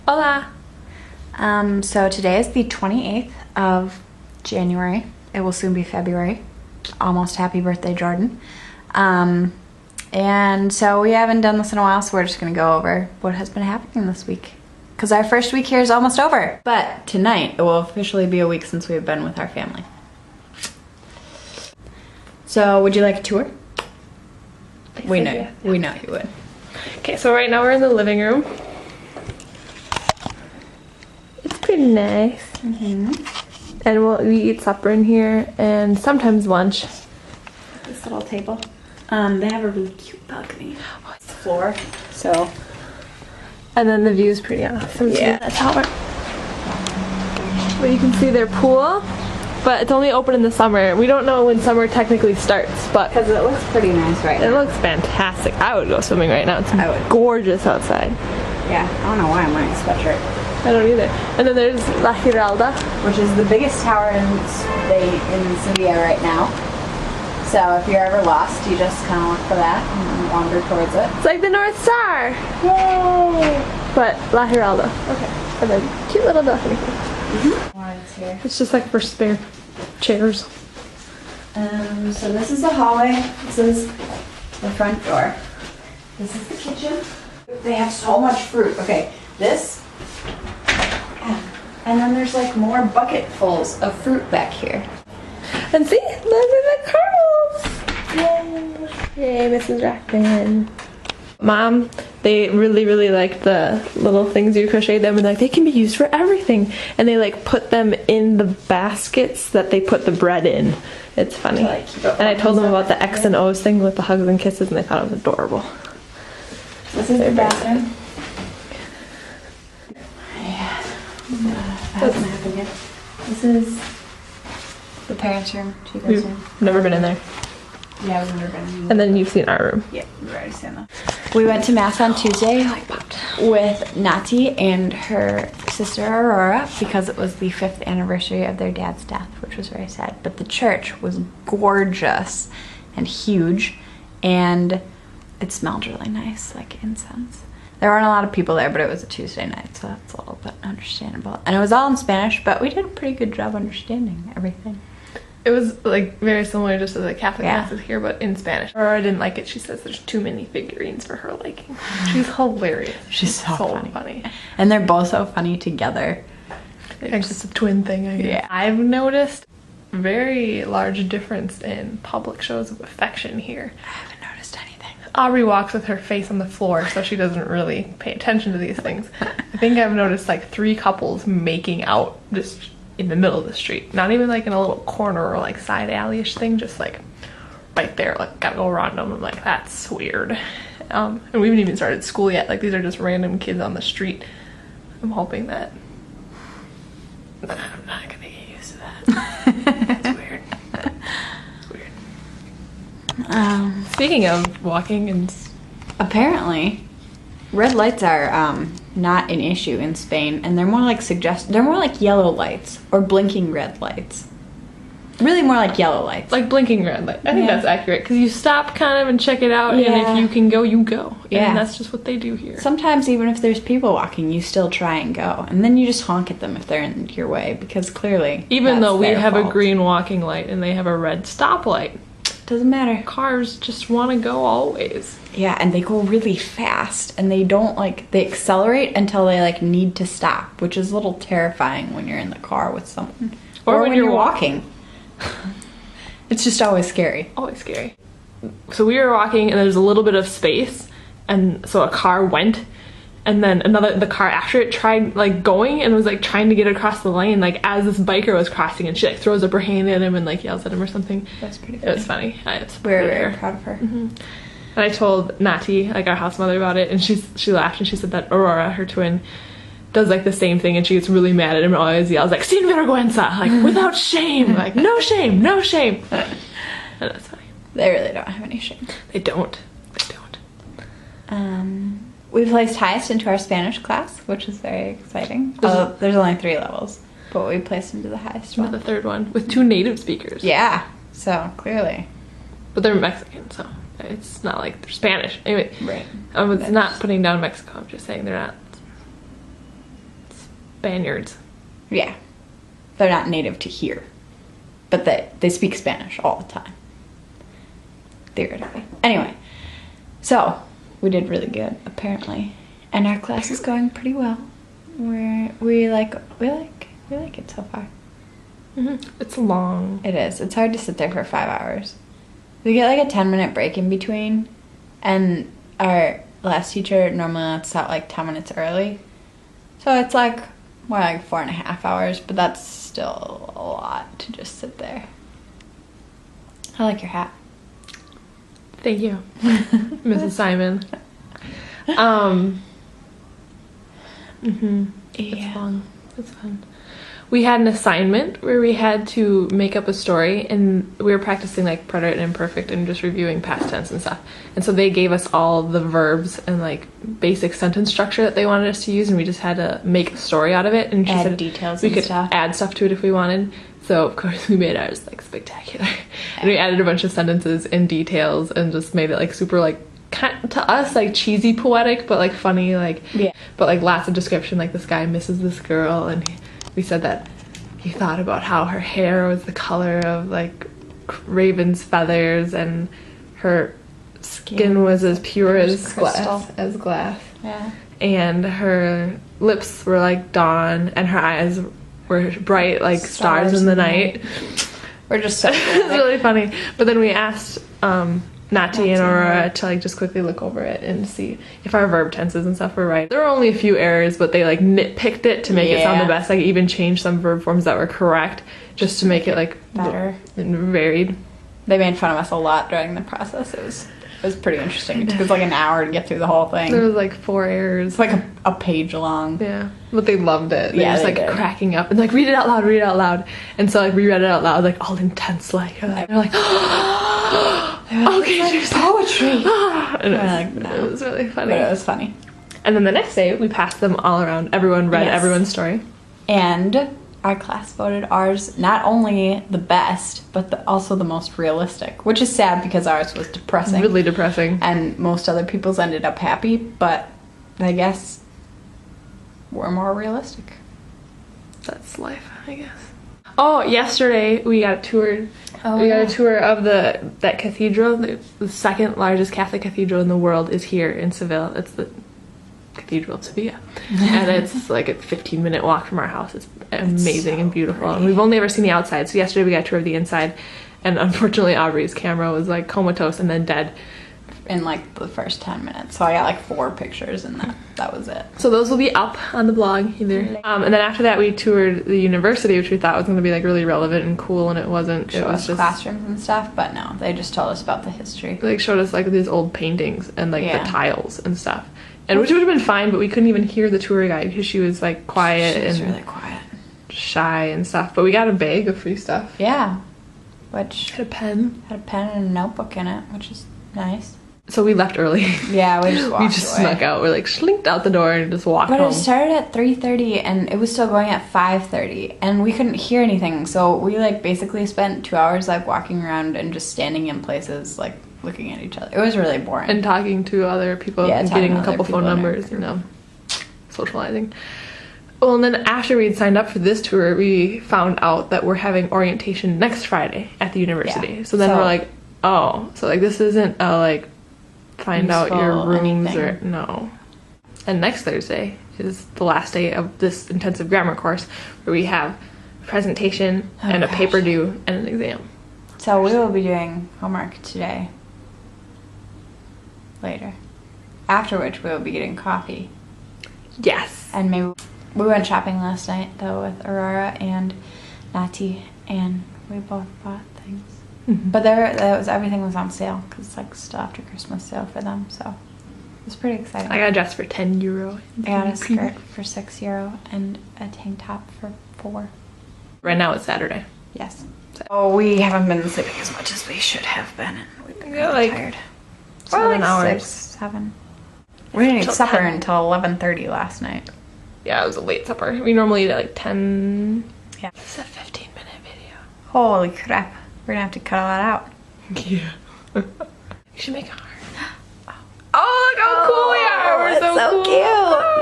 Hola! So today is the 28th of January. It will soon be February. Almost happy birthday, Jordan. And so we haven't done this in a while, so we're just gonna go over what has been happening this week. Because our first week here is almost over. But tonight, it will officially be a week since we've been with our family. So would you like a tour? We know you would. Okay, so right now we're in the living room. It's pretty nice. And we eat supper in here and sometimes lunch. This little table. They have a really cute balcony. Oh, it's the floor, so. And then the view is pretty awesome. Yeah. That's how well, you can see their pool, but it's only open in the summer. We don't know when summer technically starts, but Because it looks pretty nice right now. it looks fantastic. I would go swimming right now. It's gorgeous outside. Yeah, I don't know why I'm wearing a sweatshirt. I don't either. And then there's La Giralda. Which is the biggest tower in Sevilla right now. So if you're ever lost, you just kind of look for that and wander towards it. It's like the North Star! Yay! But La Giralda. Okay. And then cute little balcony. Why it's here. It's just like for spare chairs. So this is the hallway. This is the front door. This is the kitchen. They have so much fruit. Okay, this. And then there's like more bucketfuls of fruit back here. And see, those are the caramels! Yay, Mrs. Rackman. Mom, they really like the little things you crochet them, and like they can be used for everything. And they like put them in the baskets that they put the bread in. It's funny. And I told them about the X and O's thing with the hugs and kisses, and they thought it was adorable. This is the bathroom. This is the parents' room. We've never been in there. Yeah, we've never been in there. And then you've seen our room. Yeah, we've already seen that. We went to Mass on Tuesday with Nati and her sister Aurora because it was the 5th anniversary of their dad's death, which was very sad. But the church was gorgeous and huge, and it smelled really nice, like incense. There weren't a lot of people there, but it was a Tuesday night, so that's a little bit understandable. And it was all in Spanish, but we did a pretty good job understanding everything. It was like very similar just to the Catholic masses here, but in Spanish. Aurora didn't like it. She says there's too many figurines for her liking. She's hilarious. She's so funny. And they're both so funny together. It's just a twin thing, I guess. Yeah. I've noticed a very large difference in public shows of affection here. I haven't noticed anything. Aubrey walks with her face on the floor, so she doesn't really pay attention to these things. I think I've noticed like 3 couples making out just in the middle of the street. Not even like in a little corner or like side alley-ish thing, just like right there, like gotta go around them. I'm like, that's weird. And we haven't even started school yet. Like these are just random kids on the street. I'm hoping that I'm not gonna get used to that. It's weird. It's weird. Speaking of walking and apparently red lights are not an issue in Spain, and they're more like yellow lights or blinking red lights. Really more like yellow lights. like blinking red light. I think Yeah. that's accurate because you stop kind of and check it out, Yeah. and if you can go, you go. Yeah. And that's just what they do here. Sometimes even if there's people walking, you still try and go, and then you just honk at them if they're in your way, because clearly Even that's though we their have a fault. green walking light and they have a red stoplight, Doesn't matter. cars just want to go always. Yeah, and they go really fast, and they don't they accelerate until they need to stop, which is a little terrifying when you're in the car with someone. Or when you're walking. It's just always scary. Always scary. So we were walking and there's a little bit of space, and so a car went, and then the car after it tried going and was trying to get across the lane as this biker was crossing, and she throws up her hand at him and yells at him or something. That's pretty funny. It was funny. We're very proud of her. And I told Nati, our house mother, about it, and she laughed and she said that Aurora, her twin, does the same thing, and she gets really mad at him and always yells sin vergüenza, without shame, no shame, no shame. And that's funny. They really don't have any shame. They don't. We placed highest into our Spanish class, which is very exciting. There's only 3 levels, but we placed into the highest one. The 3rd one with 2 native speakers. Yeah, so clearly. But they're Mexican, so it's not like they're Spanish. Anyway, Right. I was not putting down Mexico. I'm just saying they're not Spaniards. Yeah. They're not native to here. But they speak Spanish all the time. Theoretically. Anyway. So, we did really good, apparently. And our class is going pretty well. We like it so far. It's long. It is. It's hard to sit there for 5 hours. We get like a 10-minute break in between, and our last teacher normally lets us out like 10 minutes early. So it's like more like 4.5 hours, but that's still a lot to just sit there. I like your hat. Thank you, Mrs. Simon. It's fun. It's fun. We had an assignment where we had to make up a story, and we were practicing like predicate and imperfect and just reviewing past tense and stuff. And so they gave us all the verbs and like basic sentence structure that they wanted us to use, and we just had to make a story out of it. And she Add said details we and could stuff. add stuff to it if we wanted. So of course we made ours like spectacular, and we added a bunch of sentences and details and just made it like super like kind to us like cheesy poetic, but like funny like but like lots of description. Like this guy misses this girl, and we said that he thought about how her hair was the color of like raven's feathers, and her skin was as pure as glass. Yeah. And her lips were like dawn, and her eyes were bright like stars in the night. We're just so It's really funny. But then we asked Nati and Aurora to like just quickly look over it and see if our verb tenses and stuff were right. There were only a few errors, but they like nitpicked it to make it sound the best. Like even changed some verb forms that were correct just to make it like better and varied. They made fun of us a lot during the process. It was pretty interesting. It took us like an hour to get through the whole thing. There was like 4 errors. It's like a page long. Yeah, but they loved it. They Yeah, were just they like did. cracking up and like read it out loud. And so like we read it out loud, like all intense, like they're like, okay, It's like poetry. and We're like, no. it was really funny. But it was funny. And then the next day we passed them all around. Everyone read Yes. everyone's story. And our class voted ours not only the best, but also the most realistic, which is sad because ours was depressing. Really depressing. And most other people's ended up happy, but I guess we're more realistic. That's life, I guess. Oh, yesterday we got toured. Oh, we got yeah. a tour of that cathedral. The second largest Catholic cathedral in the world is here in Seville. It's the Cathedral of Sevilla. And it's like a 15-minute walk from our house. It's amazing and beautiful. And we've only ever seen the outside. So yesterday we got a tour of the inside. And unfortunately Aubrey's camera was like comatose and then dead. In like the first 10 minutes. So I got like 4 pictures and that was it. So those will be up on the blog either. And then after that we toured the university, which we thought was going to be like really relevant and cool, and it wasn't. Show It was us just classrooms and stuff, but no, they just told us about the history. like showed us like these old paintings and like Yeah. the tiles and stuff. And which would have been fine, but we couldn't even hear the tour guide because she was like quiet She was and really quiet. shy and stuff. But we got a bag of free stuff. Yeah. Which Had a pen. had a pen and a notebook in it, which is nice. So we left early. Yeah, we just walked We just away. snuck out. We're like slinked out the door and just walked But home. it started at 3:30 and it was still going at 5:30 and we couldn't hear anything. So we like basically spent 2 hours like walking around and just standing in places like looking at each other. It was really boring. And talking to other people Yeah, and talking getting to a other couple phone people in our numbers, you know, socializing. Well, and then after we'd signed up for this tour, we found out that we're having orientation next Friday at the university. Yeah. So then So- we're like, oh, so like this isn't a like find out your Useful rooms anything. or no. And next Thursday is the last day of this intensive grammar course where we have a presentation and a gosh. paper due and an exam. So we will be doing homework today. Later. After which we will be getting coffee. Yes. And maybe we went shopping last night though with Aurora and Nati, and we both bought things. But everything was on sale because it's like still after Christmas sale for them, so it was pretty exciting. I got a dress for €10. I got a skirt for €6 and a tank top for $4. Right now it's Saturday. Yes. Oh, we haven't been sleeping as much as we should have been. We've been Yeah, really like tired. 7 hours. 6, 7. We didn't eat Till supper 10. until 11:30 last night. Yeah, it was a late supper. We normally eat at like 10. Yeah. It's a 15-minute video. Holy crap. We're gonna have to cut all that out. Yeah. You should make a heart. Oh, look how cool we are. We're so cool. cute.